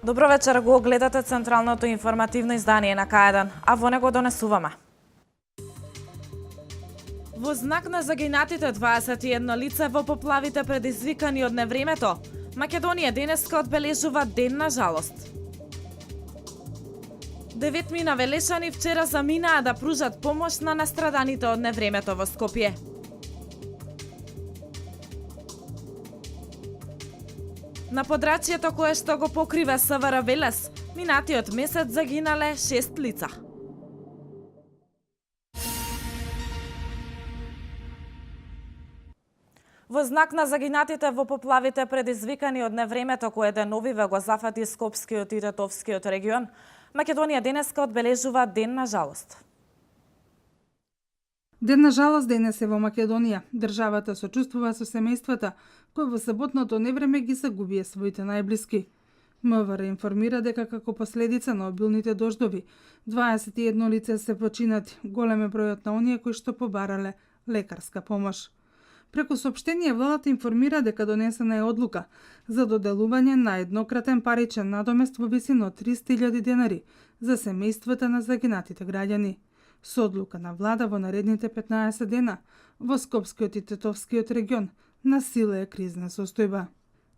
Добро вечер, го гледате централното информативно издание на К1, а во него донесуваме. Во знак на загинатите 21 лица во поплавите предизвикани од невремето, Македонија денеска одбележува ден на жалост. 9 мина велешани вчера заминаа да пружат помош на настраданите од невремето во Скопје. На подрачјето кое што го покрива СВР Велес, минатиот месец загинале 6 лица. Во знак на загинатите во поплавите предизвикани од невремето кое деновиве го зафати Скопскиот и Тетовскиот регион, Македонија денеска одбележува ден на жалост. Ден на жалост денес е во Македонија. Државата сочувствува со семејствата кои во саботното невреме ги загубија своите најблиски. МВР информира дека како последица на обилните дождови, 21 лица се починати, голем е бројот на оние кои што побарале лекарска помош. Преку соопштение владата информира дека донесена е одлука за доделување на еднократен паричен надомест во висина од 300.000 денари за семејствата на загинатите граѓани. Со одлука на влада во наредните 15 дена во Скопскиот и Тетовскиот регион на сила е кризна состојба.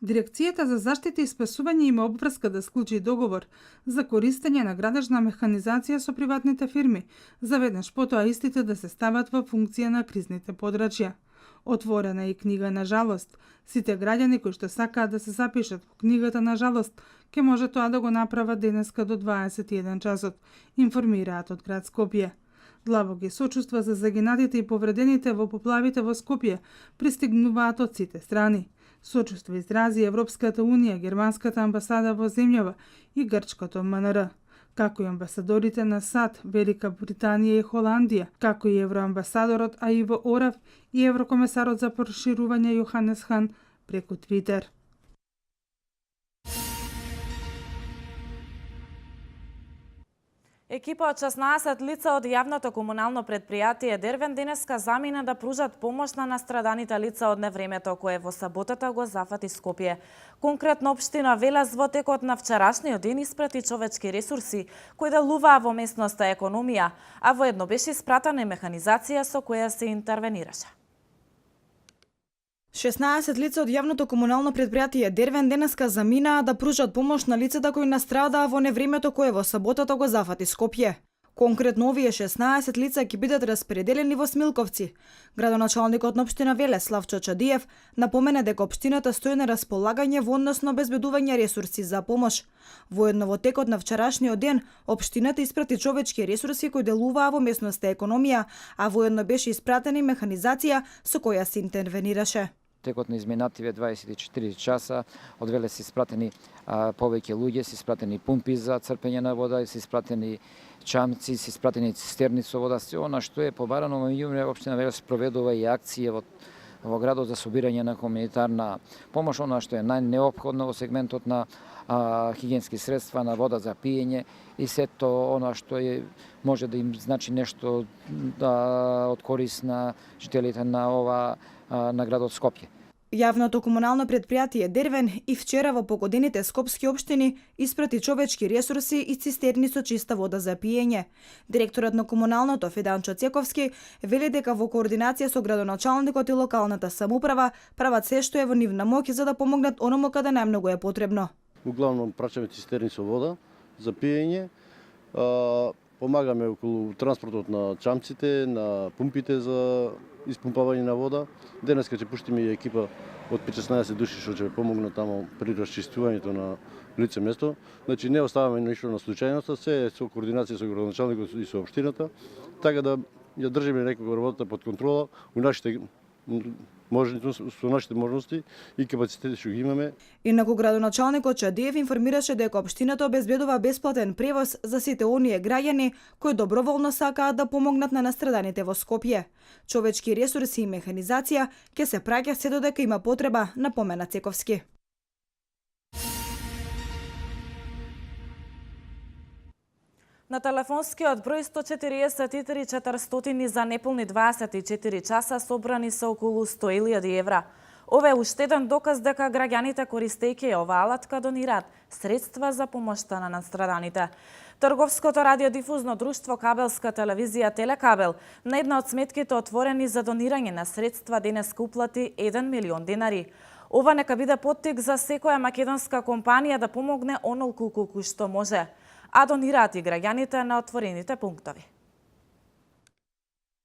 Дирекцијата за заштита и спасување има обврска да склучи договор за користење на градежна механизација со приватните фирми, за веднаш потоа истите да се стават во функција на кризните подрачја. Отворена е и книга на жалост. Сите граѓани кои што сакаат да се запишат во книгата на жалост, ќе може тоа да го направат денеска до 21 часот, информираат од град Скопје. Длабоки сочувства за загинатите и повредените во поплавите во Скопје пристигнуваат од сите страни. Сочувство изрази Европската унија, Германската амбасада во земјава и Грчкото МНР, како и амбасадорите на САД, Велика Британија и Холандија, како и евроамбасадорот Аиво Орав и еврокомесарот за проширување Јоханес Хан преку Твитер. Екипа од 16 лица од јавното комунално предпријатие Дервен денеска замина да пружат помош на настраданите лица од невремето кое во саботата го зафати Скопје. Конкретно општина Велес во текот на вчерашниот ден испрати човечки ресурси кои делуваа во местноста Економија, а воедно беше испратена механизација со која се интервенираше. 16 лица од јавното комунално предпријатие Дервен денеска заминаа да пружат помош на лицата кои настрадаа во невремето кое во саботата го зафати Скопје. Конкретно овие 16 лица ќе бидат распределени во Смилковци. Градоначалникот на општина Велес Славчо Чадиев напомена дека општината стои на располагање во однос на обезбедување ресурси за помош. Воедно во текот на вчерашниот ден општината испрати човечки ресурси кои делуваа во местноста Економија, а воедно беше испратена и механизација со која се интервенираше. Текот на изминативе 24 часа од Велес се испратени повеќе луѓе, се испратени пумпи за црпење на вода, се испратени чамци, се испратени цистерни со вода, се она што е побарано во меѓувреме општина Велес проведува и акција во градот за собирање на хуманитарна помош, она што е најнеопходно во сегментот на хигиенски средства, на вода за пиење и сето она што може да им значи нешто од корис на жителите на градот Скопје. Јавното комунално предпријатие Дервен и вчера во погодените скопски општини испрати човечки ресурси и цистерни со чиста вода за пиење. Директорот на комуналното Феданчо Цековски вели дека во координација со градоначалникот и локалната самоуправа прават се што е во нивна моќ за да помогнат оному каде најмногу е потребно. Углавном прачаме цистерни со вода за пиење. Помагаме околу транспортот на чамците, на пумпите за испумпавање на вода. Денеска ќе пуштиме и екипа од 15 души што ќе помогнат таму при расчистувањето на лице место. Значи не оставаме ништо на случајност, се со координација со градоначалникот и со општината, така да ја држиме некако работата под контрола у нашите со нашите можности и капацитети што ги имаме. Инаку градоначалникот Чадиев информираше дека општината обезбедува бесплатен превоз за сите оние граѓани кои доброволно сакаат да помогнат на настраданите во Скопје. Човечки ресурси и механизација ќе се праќа се додека има потреба, напомена Цековски. На телефонскиот број 143 400 за неполни 24 часа собрани се околу 100.000 евра. Ова е уште еден доказ дека граѓаните користејќи оваа алатка донираат средства за помошта на настраданите. Трговското радиодифузно друштво Кабелска телевизија Телекабел на една од сметките отворени за донирање на средства денеска уплати 1 милион денари. Ова нека биде поттик за секоја македонска компанија да помогне онолку колку што може, а донираат и граѓаните на отворените пунктови.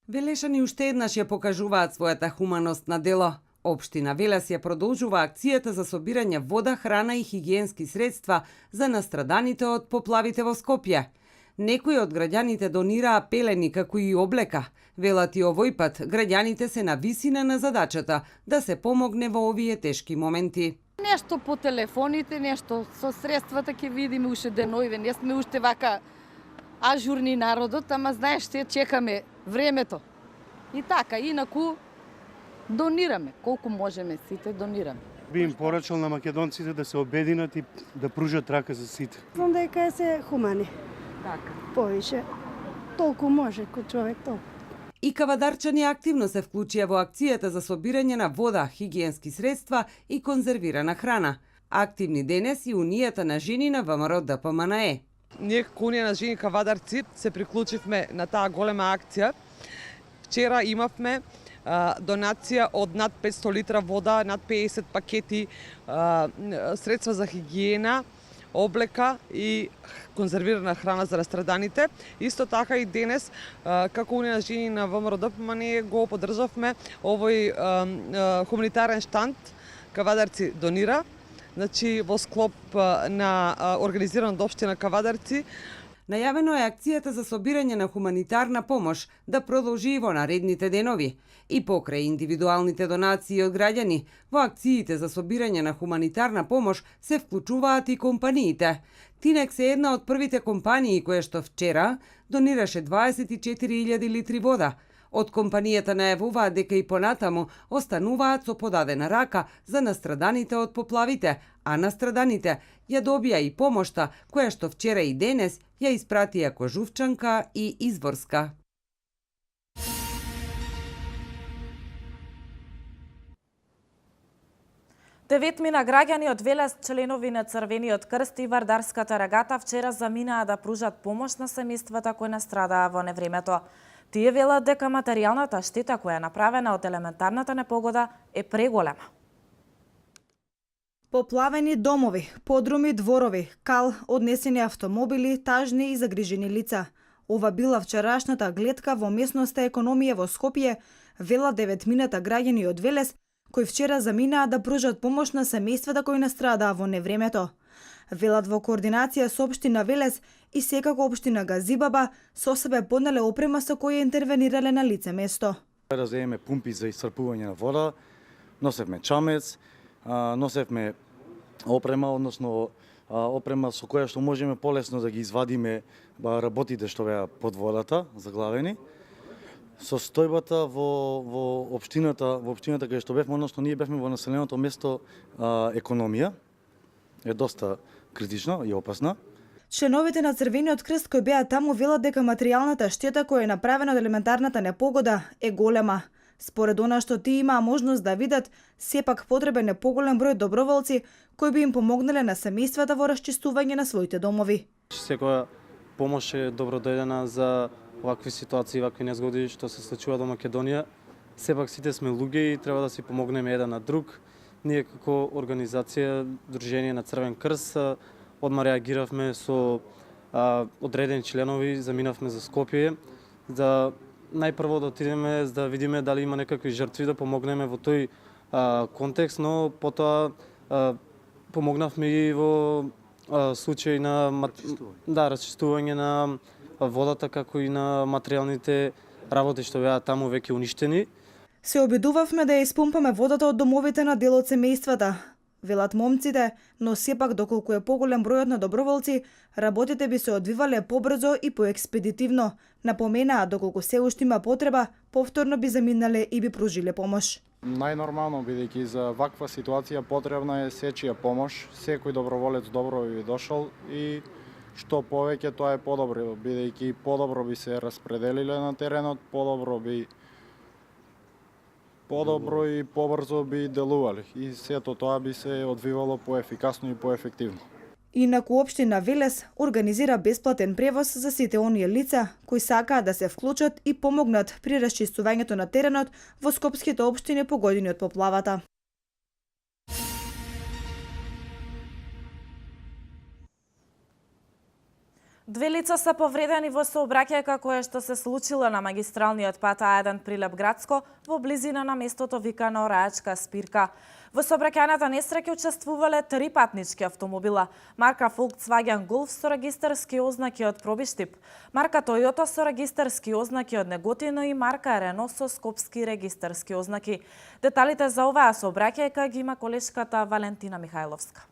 Велешани уште еднаш ја покажуваат својата хуманост на дело. Општина Велес ја продолжува акцијата за собирање вода, храна и хигиенски средства за настраданите од поплавите во Скопје. Некои од граѓаните донираа пелени како и облека. Велат и овој пат граѓаните се на висина на задачата да се помогне во овие тешки моменти. Нешто по телефоните, нешто со средствата ќе видиме уште деноиве. Не сме уште вака ажурни народот, ама знаеш што чекаме времето. И така, инаку донираме, колку можеме сите донираме. Би им порачал на македонците да се обединат и да пружат рака за сите. Знам дека се хумани. Така. Повише. Толку може кој човек толку. И кавадарчани активно се вклучија во акцијата за собирање на вода, хигиенски средства и конзервирана храна. Активни денес и Унијата на жени на ВМРО ДПМНЕ. Ние како Унија на жени кавадарци се приклучивме на таа голема акција. Вчера имавме донација од над 500 литра вода, над 50 пакети средства за хигиена, облека и конзервирана храна за настраданите. Исто така и денес, како Унија на жени на ВМРО ДПМНЕ, го поддржавме овој хуманитарен штанд Кавадарци донира. Значи, во склоп на организирано од општина Кавадарци. Најавено е акцијата за собирање на хуманитарна помош да продолжи и во наредните денови. И покрај индивидуалните донации од граѓани, во акциите за собирање на хуманитарна помош се вклучуваат и компаниите. Тинекс е една од првите компании која што вчера донираше 24.000 литри вода. Од компанијата најавуваат дека и понатаму остануваат со подадена рака за настраданите од поплавите, а настраданите ја добија и помошта која што вчера и денес ја испратија Кожувчанка и Изворска. Деветмина граѓани од Велес, членови на Црвениот крст и Вардарската регата вчера заминаа да пружат помош на семејствата кои настрадаа во невремето. Тие велат дека материјалната штета која е направена од елементарната непогода е преголема. Поплавени домови, подруми, дворови, кал, однесени автомобили, тажни и загрижени лица. Ова била вчерашната гледка во местноста Економија во Скопје, вела деветмината граѓани од Велес, кои вчера заминаа да пружат помош на семејствата кои настрадаа во невремето. Велат во координација со општина Велес и секако општина Газибаба со себе понеле опрема со која интервенирале на лице место. Да земеме пумпи за исцрпување на вода, носевме чамец, носевме опрема, односно опрема со која што можеме полесно да ги извадиме работите што беа под водата, заглавени. Состојбата во општината кај што бевме, односно ние бевме во населеното место Економија, е доста критична и опасна. Членовите на Црвениот крст кои беа таму велат дека материјалната штета која е направена од елементарната непогода е голема. Според она што тие имаа можност да видат, сепак потребен е поголем број доброволци кои би им помогнале на семејствата во расчистување на своите домови. Секоја помош е добродојдена за вакви ситуации, вакви незгоди што се случуваат во Македонија. Сепак сите сме луѓе и треба да си помогнеме еден на друг. Ние како организација Дружение на Црвен крст одма реагиравме со одредени членови, заминавме за Скопје, да најпрво да отидеме да видиме дали има некакви жртви, да помогнеме во тој контекст, но потоа помогнавме и во случај на расчистување на водата, како и на материјалните работи што беа таму веќе уништени. Се обидувавме да ја испумпаме водата од домовите на дел од семејствата, велат момците, но сепак доколку е поголем бројот на доброволци, работите би се одвивале побрзо и поекспедитивно. Напоменаа доколку се уште има потреба, повторно би заминале и би пружиле помош. Најнормално, бидејќи за ваква ситуација потребна е сечија помош. Секој доброволец добро би дошол и што повеќе тоа е подобро, бидејќи подобро би се распределиле на теренот, подобро би подобро и побрзо би делувале и сето тоа би се одвивало поефикасно и поефективно. Инаку општина Велес организира бесплатен превоз за сите оние лица кои сакаат да се вклучат и помогнат при расчистувањето на теренот во скопските општини погодени од поплавата. Две лица се повредени во сообраќајка кое што се случило на магистралниот пат А1 Прилеп Градско во близина на местото викано Рајачка спирка. Во сообраќајната несреќа учествувале 3 патнички автомобила: марка Volkswagen Golf со регистарски ознаки од Пробиштип, марка Toyota со регистарски ознаки од Неготино и марка Renault со скопски регистарски ознаки. Деталите за оваа сообраќајка ги има колешката Валентина Михајловска.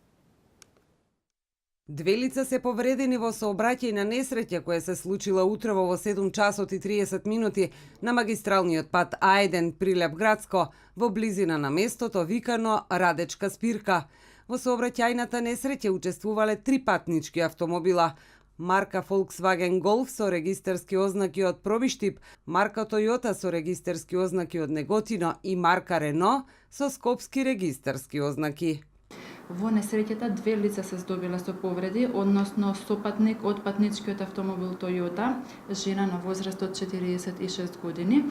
Две лица се повредени во сообраќајна несреќа која се случила утрово во 7 часот и 30 минути на магистралниот пат А1 Прилеп Градско во близина на местото викано Радечка спирка. Во сообраќајната несреќа учествувале 3 патнички автомобила: марка Volkswagen Golf со регистарски ознаки од Пробиштип, марка Toyota со регистарски ознаки од Неготино и марка Renault со скопски регистарски ознаки. Во несреќата две лица се здобиле со повреди, односно сопатник од патничкиот автомобил Toyota, жена на возраст од 46 години.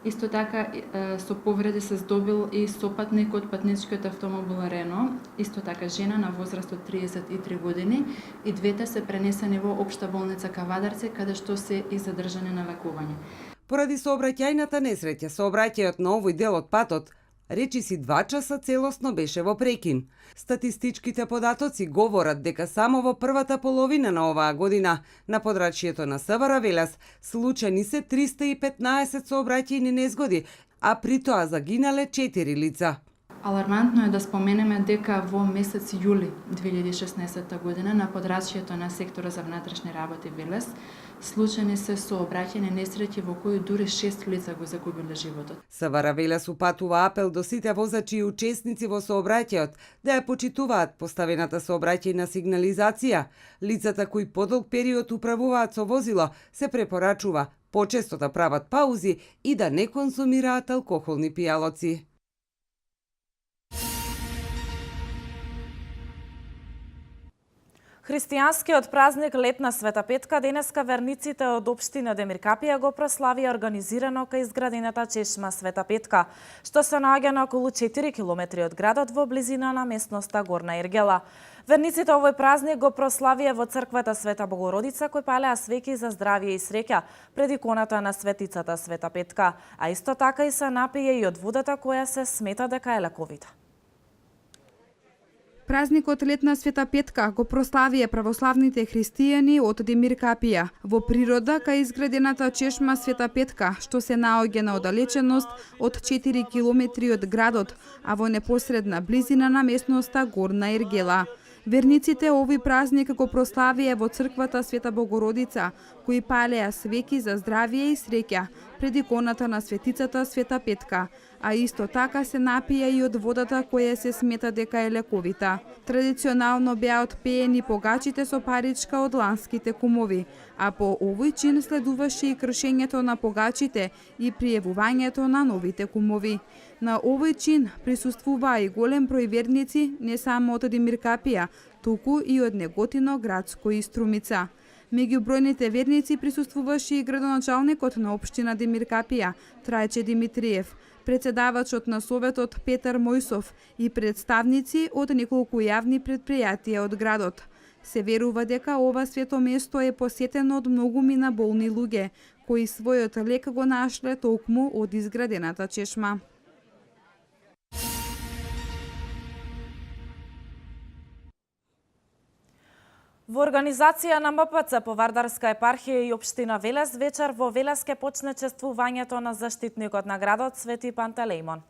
Исто така со повреди се здобил и сопатник од патничкиот автомобил Renault, исто така жена на возраст од 33 години, и двете се пренесени во општа болница Кавадарци, каде што се и задржани на лекување. Поради сообраќајната несреќа, сообраќајот на овој дел од патот речиси 2 часа целосно беше во прекин. Статистичките податоци говорат дека само во првата половина на оваа година на подрачјето на СВР Велес случајни се 315 сообраќајни незгоди, а при тоа загинале 4 лица. Алармантно е да споменеме дека во месец јули 2016 година на подрачјето на секторот за внатрешни работи Велес случајни се сообраќајни несреќи во кои дури 6 лица го загубиле животот. СВР Велес упатува апел до сите возачи и учесници во сообраќајот да ја почитуваат поставената сообраќајна сигнализација. Лицата кои подолг период управуваат со возило се препорачува почесто да прават паузи и да не консумираат алкохолни пијалоци. Христијанскиот празник Летна Света Петка денеска верниците од општина Демиркапија го прославија организирано кај изградената чешма Света Петка, што се наоѓа на околу 4 километри од градот во близина на местноста Горна Иргела. Верниците овој празник го прославија во црквата Света Богородица, кој палеа свеќи за здравје и среќа пред иконата на светицата Света Петка, а исто така и се напие и од водата која се смета дека е лековита. Празникот Летна Света Петка го прославија православните христијани од Демиркапија во природа кај изградената чешма Света Петка, што се наоѓа на оддалеченост од 4 километри од градот, а во непосредна близина на местноста Горна Иргела. Верниците овој празник го прославија во црквата Света Богородица, кои палеа свеќи за здравје и среќа пред иконата на светицата Света Петка, а исто така се напија и од водата која се смета дека е лековита. Традиционално беа отпеени погачите со паричка од ланските кумови, а по овој чин следуваше и кршењето на погачите и пријавувањето на новите кумови. На овој чин присуствуваа и голем број верници не само од Демиркапија, туку и од Неготино, Градско и Струмица. Меѓу бројните верници присуствуваше и градоначалникот на општина Демиркапија, Трајче Димитриев, председавачот на Советот Петар Мојсов и представници од неколку јавни предпријатија од градот. Се верува дека ова свето место е посетено од многумина болни луѓе, кои својот лек го нашле токму од изградената чешма. Во организација на МПЦ по Вардарска епархија и општина Велес вечер во Велес ке почне чествувањето на заштитникот на градот Свети Пантелејмон.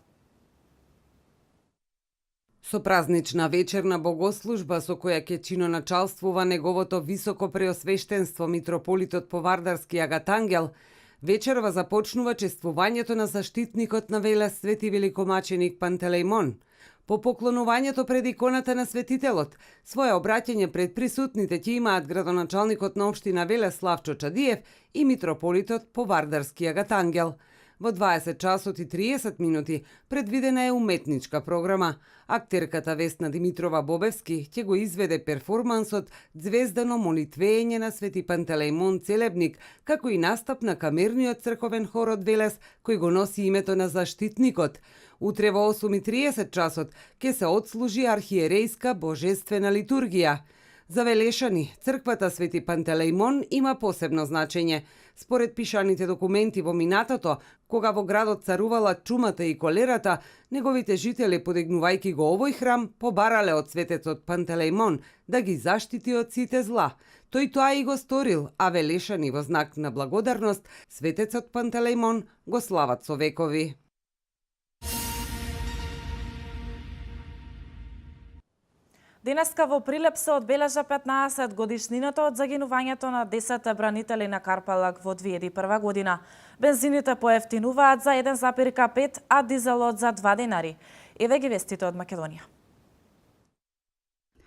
Со празнична вечерна богослужба со која ќе чиноначалствува неговото високо преосвештенство митрополитот по Вардарски Агатангел, вечерва започнува чествувањето на заштитникот на Велес Свети великомаченик Пантелејмон. По поклонувањето пред иконата на светителот, своје обраќање пред присутните ќе имаат градоначалникот на општина Велес Славчо Чадиев и митрополитот по Вардарски Агатангел. Во 20 часот и 30 минути предвидена е уметничка програма. Актерката Весна Димитрова Бобевски ќе го изведе перформансот Звездано молитвење на Свети Пантелеимон Целебник, како и настап на камерниот црковен хор од Велес, кој го носи името на Заштитникот. Утре во 8:30 часот ќе се отслужи архиерејска божествена литургија. За Велешани, црквата Свети Пантелеимон има посебно значење. Според пишаните документи во минатото, кога во градот царувала чумата и колерата, неговите жители, подигнувајќи го овој храм, побарале од светецот Пантелеимон да ги заштити од сите зла. Тој тоа и го сторил, а Велешани во знак на благодарност, светецот Пантелеимон го слават со векови. Денеска во Прилеп се одбележа 15 годишнината од загинувањето на 10 бранители на Карпалак во 2001 година. Бензините поевтинуваат за 1,5, а дизелот за 2 денари. Еве ги вестите од Македонија.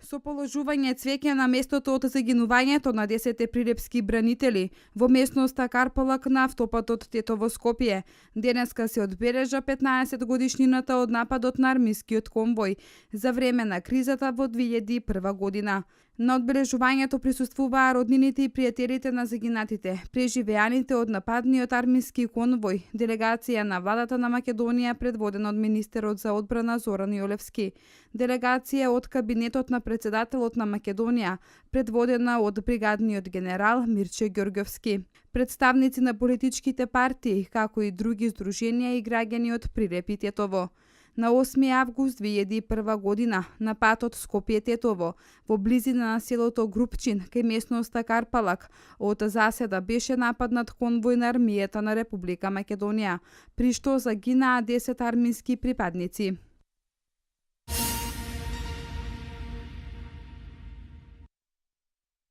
Со положување цвеќе на местото од загинувањето на 10 прилепски бранители во местноста Карпалак на автопатот Тетово Скопје, денеска се одбележа 15 годишнината од нападот на армискиот конвој за време на кризата во 2001 година. На одбележувањето присуствуваа роднините и пријателите на загинатите, преживеаните од нападниот армиски конвој, делегација на владата на Македонија предводена од министерот за одбрана Зоран Јолевски, делегација од кабинетот на председателот на Македонија, предводена од бригадниот генерал Мирче Ѓорѓовски, представници на политичките партии, како и други здруженија и граѓани од Прилеп и Тетово. На 8 август 2001 година, на патот Скопје-Тетово, во близина на селото Групчин, кај местноста Карпалак, од заседа беше нападнат конвој на армијата на Република Македонија, при што загинаа 10 армиски припадници.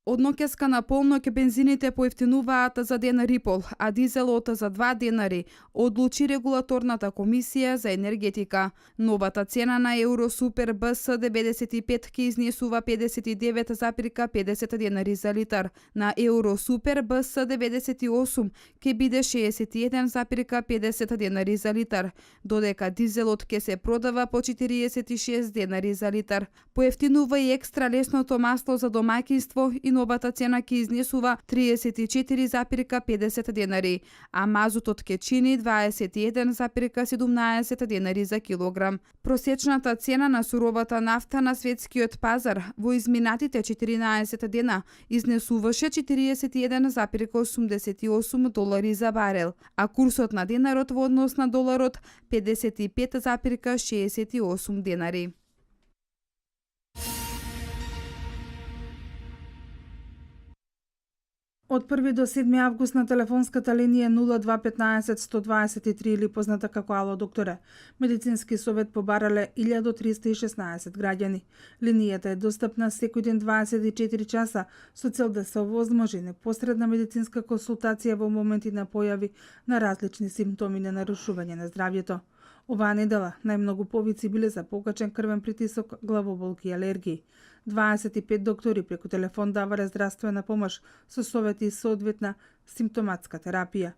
Од ноќеска на полноќ бензините поевтинуваат за денар и пол, а дизелот за 2 денари, одлучи регулаторната комисија за енергетика. Новата цена на Евросупер БС 95 ќе изнесува 59,50 денари за литар. На Евросупер БС 98 ќе биде 61,50 денари за литар, додека дизелот ќе се продава по 46 денари за литар. Поевтинува и екстра лесното масло за домаќинство и новата цена ќе изнесува 34,50 денари, а мазутот ќе чини 21,17 денари за килограм. Просечната цена на суровата нафта на светскиот пазар во изминатите 14 дена изнесуваше 41,88 долари за барел, а курсот на денарот во однос на доларот 55,68 денари. Од 1 до 7 август на телефонската линија 0215 123 или позната како Ало докторе, медицински совет побарале 1316 граѓани. Линијата е достапна секој ден 24 часа со цел да се овозможи непосредна медицинска консултација во моменти на појави на различни симптоми на нарушување на здравјето. Оваа недела најмногу повици биле за покачен крвен притисок, главоболки и алергии. 25 доктори преку телефон давале здравствена помош со совети и соодветна симптоматска терапија.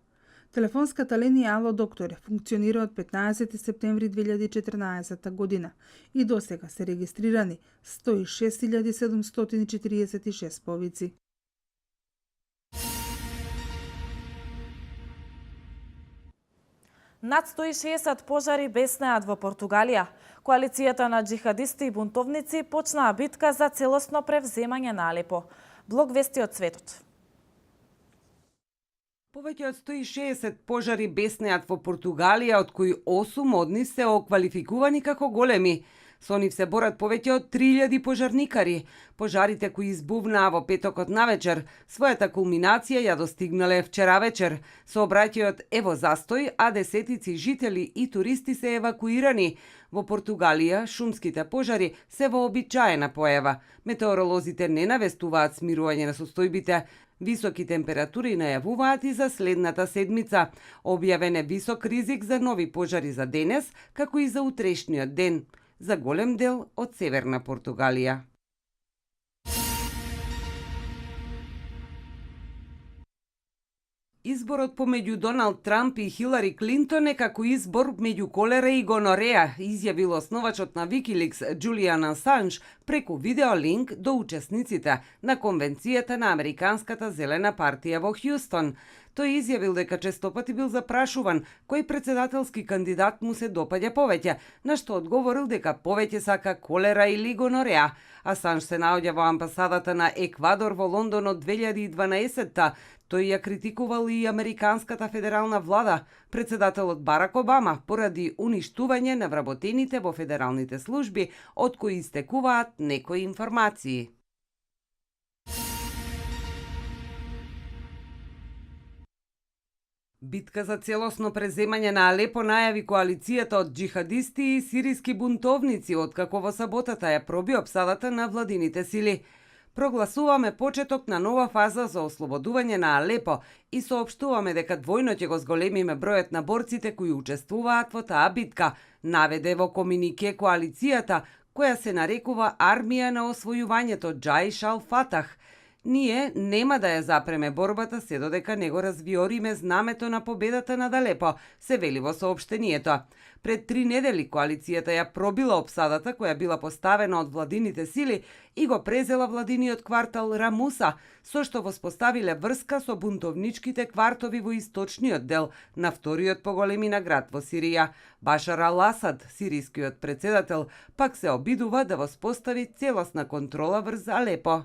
Телефонската линија Ало докторе функционира од 15 септември 2014 година и досега се регистрирани 106.746 повици. Над 160 пожари беснеат во Португалија. Коалицијата на џихадисти и бунтовници почнаа битка за целосно превземање на Алепо. Блог вести од светот. Повеќе од 160 пожари беснеат во Португалија, од кои 8 од нив се оквалификувани како големи. Со нив се борат повеќе од 3000 пожарникари. Пожарите кои избувнаа во петокот навечер, својата кулминација ја достигнале вчера вечер. Сообраќајот е во застој, а десетици жители и туристи се евакуирани. Во Португалија шумските пожари се вообичаена појава. Метеоролозите не навестуваат смирување на состојбите. Високи температури најавуваат и за следната седмица. Објавен е висок ризик за нови пожари за денес, како и за утрешниот ден, за голем дел од северна Португалија. Изборот помеѓу Доналд Трамп и Хилари Клинтон е како избор меѓу колера и гонореја, изјавил основачот на Wikileaks Julian Assange преку видеолинк до учесниците на конвенцијата на Американската зелена партија во Хјустон. Тој изјавил дека честопати бил запрашуван кој председателски кандидат му се допаѓа повеќе, на што одговорил дека повеќе сака колера или гонореја. Асанж се наоѓа во амбасадата на Еквадор во Лондон од 2012-та. Тој ја критикувал и Американската федерална влада, председателот Барак Обама, поради уништување на вработените во федералните служби, од кои истекуваат некои информации. Битка за целосно преземање на Алепо најави коалицијата од џихадисти и сириски бунтовници, откако во саботата ја проби опсадата на владините сили. Прогласуваме почеток на нова фаза за ослободување на Алепо и соопштуваме дека двојно ќе го зголемиме бројот на борците кои учествуваат во таа битка, наведе во комунике коалицијата, која се нарекува Армија на освојувањето Џаиш ал-Фатах. Ние нема да ја запреме борбата се додека не го развиориме знамето на победата над Алепо, се вели во соопштението. Пред 3 недели коалицијата ја пробила опсадата која била поставена од владините сили и го презела владиниот квартал Рамуса, со што воспоставиле врска со бунтовничките квартови во источниот дел на вториот по големина град во Сирија. Башар ал-Асад, сирискиот председател, пак се обидува да воспостави целосна контрола врз Алепо.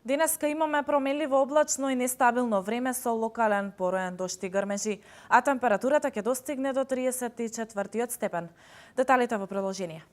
Денеска имаме променливо облачно и нестабилно време со локален пороен дожд и грмежи, а температурата ќе достигне до 34 степен. Деталите во продолжение.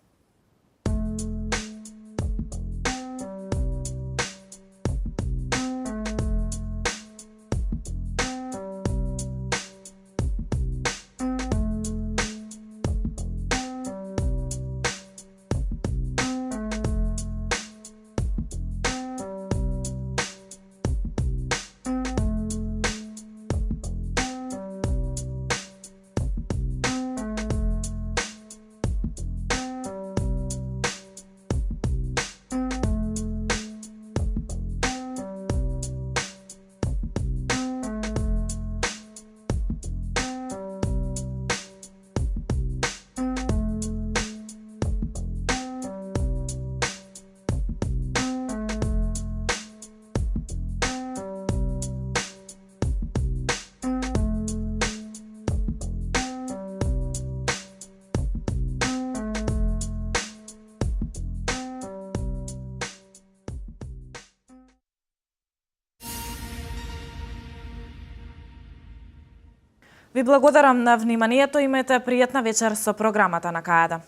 Ви благодарам на вниманието, имате пријатна вечер со програмата на Кајада.